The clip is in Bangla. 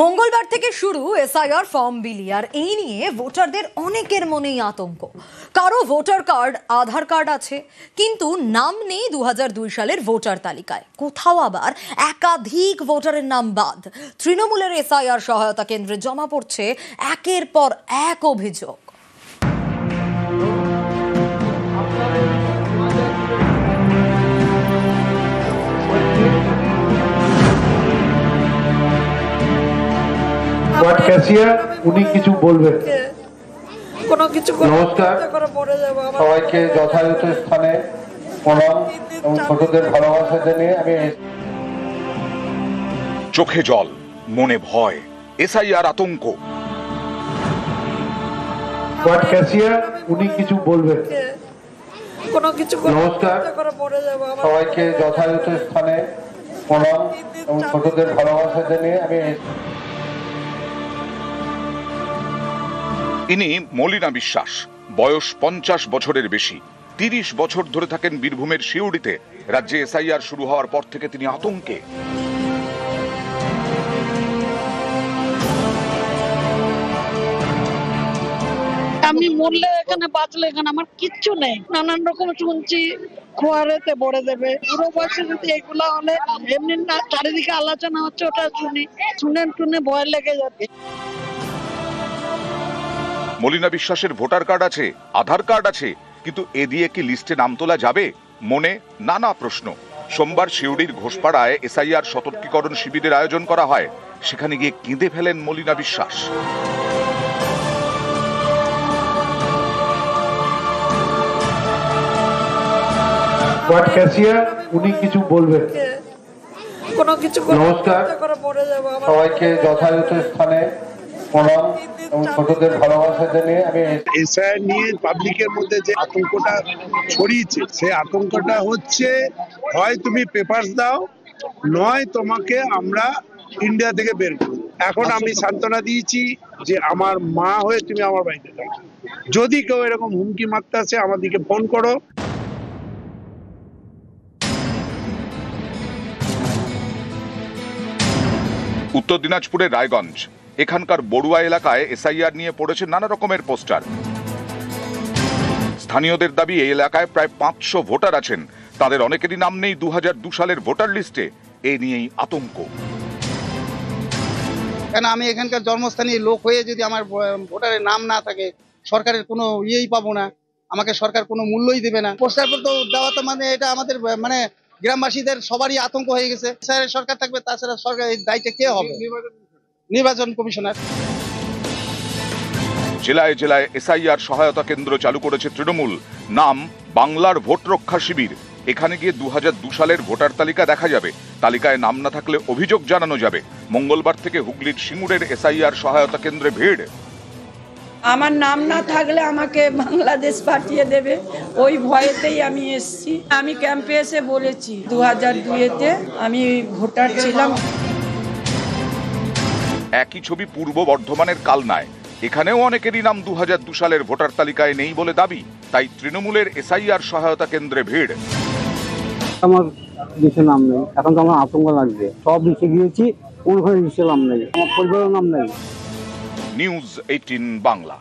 মঙ্গলবার থেকে শুরু এসআইআর ফর্ম বিলি আর এই নিয়ে ভোটারদের অনেকের মনেই আতঙ্ক। কারো ভোটার কার্ড আধার কার্ড আছে কিন্তু নাম নেই 2002 সালের ভোটার তালিকায়, কোথাও আবার একাধিক ভোটারের নাম বাদ। তৃণমূলের এসআইআর সহায়তা কেন্দ্রে জমা পড়ছে একের পর এক অভিযোগ। উনি কিছু বলবেন? নমস্কার, সবাইকে যথাযথ স্থানে প্রণাম এবং ছোটদের ভালোবাসা জানিয়ে আমি। চোখে জল, মনে ভয়, এসআইআর আতঙ্ক। উনি কিছু বলবেন? নমস্কার, সবাইকে যথাযথ স্থানে প্রণাম এবং ছোটদের ভালোবাসা জানিয়ে আমি। ইনি মলিনা বিশ্বাস, বয়স 50 বছরের বেশি। 30 বছর ধরে থাকেন বীরভূমের সিউড়িতে। রাজ্যে এসআইআর শুরু হওয়ার পর থেকে তিনি আতঙ্কে। আমি মরলে এখানে, বাঁচলে এখানে, আমার কিচ্ছু নেই। নানান রকম শুনছি খোয়ারেতে ভরে দেবে, পুরো বয়সে যদি এগুলা হলে এমনি না চারিদিকে আলোচনা হচ্ছে, ওটা শুনে ভয় লেগে যাবে। মলিনা বিশ্বাসের ভোটার কার্ড আছে, আধার কার্ড আছে, কিন্তু এ দিয়ে কি লিস্টে নাম তোলা যাবে? মনে নানা প্রশ্ন। সোমবার সিউড়ির ঘোষপাড়ায় এসআইআর সতর্কীকরণ শিবিরের আয়োজন করা হয়। সেখানে গিয়ে কেঁদে ফেলেন মলিনা বিশ্বাস। উনি কিছু বলবেন? নমস্কার, সবাইকে যথাযথ স্থানে প্রণাম এবং ছোটদের ভালোবাসা জানিয়ে আমি। এসআইআর নিয়ে পাবলিকের মধ্যে যে আতঙ্কটা ছড়িয়েছে, সেই আতঙ্কটা হচ্ছে হয় তুমি পেপারস দাও, নয় তোমাকে আমরা ইন্ডিয়া থেকে বের করব। এখন আমি সান্ত্বনা দিয়েছি যে আমার মা হয়ে তুমি আমার বাড়িতে থাকো। যদি কেউ এরকম হুমকি মারতে আসে আমাদেরকে ফোন করো। উত্তর দিনাজপুরের রায়গঞ্জ, এখানকার বড়ুয়া এলাকায় এসআইআর নিয়ে পড়েছে নানা রকমের পোস্টার। স্থানীয়দের দাবি এই এলাকায় প্রায় 500 ভোটার আছেন, তাদের অনেকেরই নাম নেই 2002 সালের ভোটার লিস্টে। এ নিয়েই আতঙ্ক। কেন আমি এখানকার জন্মস্থানীয় লোক হয়ে যদি আমার ভোটারের নাম না থাকে, সরকারের কোনো ইয়েই পাবো না, আমাকে সরকার কোনো মূল্যই দেবে না। পোস্টার তো দেওয়া তো মানে এটা আমাদের মানে গ্রামবাসীদের সবারই আতঙ্ক হয়ে গেছে। সরকার থাকবে, তাছাড়া সরকারের দায়িত্বে কে হবে? নির্বাচন কমিশনার। জেলায় জেলায় এসআইআর সহায়তা কেন্দ্র চালু করেছে তৃণমূল। নাম বাংলার ভোট রক্ষা শিবির। এখানে গিয়ে 2002 সালের ভোটার তালিকা দেখা যাবে। তালিকায় নাম না থাকলে অভিযোগ জানানো যাবে। মঙ্গলবার থেকে হুগলির সিঙ্গুরের এসআইআর সহায়তা কেন্দ্রে ভিড়। আমার নাম না থাকলে আমাকে বাংলাদেশ পাঠিয়ে দেবে, ওই ভয়েতেই আমি এসেছি। আমি ক্যাম্পে এসে বলেছি 2002-তে আমি ভোটার ছিলাম। একই ছবি পূর্ব বর্ধমানের কালনায়। এখানেও অনেকেরই নাম 2002 সালের ভোটার তালিকায় নেই বলে দাবি। তাই তৃণমূলের এসআইআর সহায়তা কেন্দ্রে ভিড়। আমার লিস্টে নাম নেই, এখন তো আমার আতঙ্ক লাগছে। সব লিখে গিয়েছি, কোনখানে লিস্টে নাম নেই, আমার পরিবারের নাম নেই। নিউজ 18 বাংলা।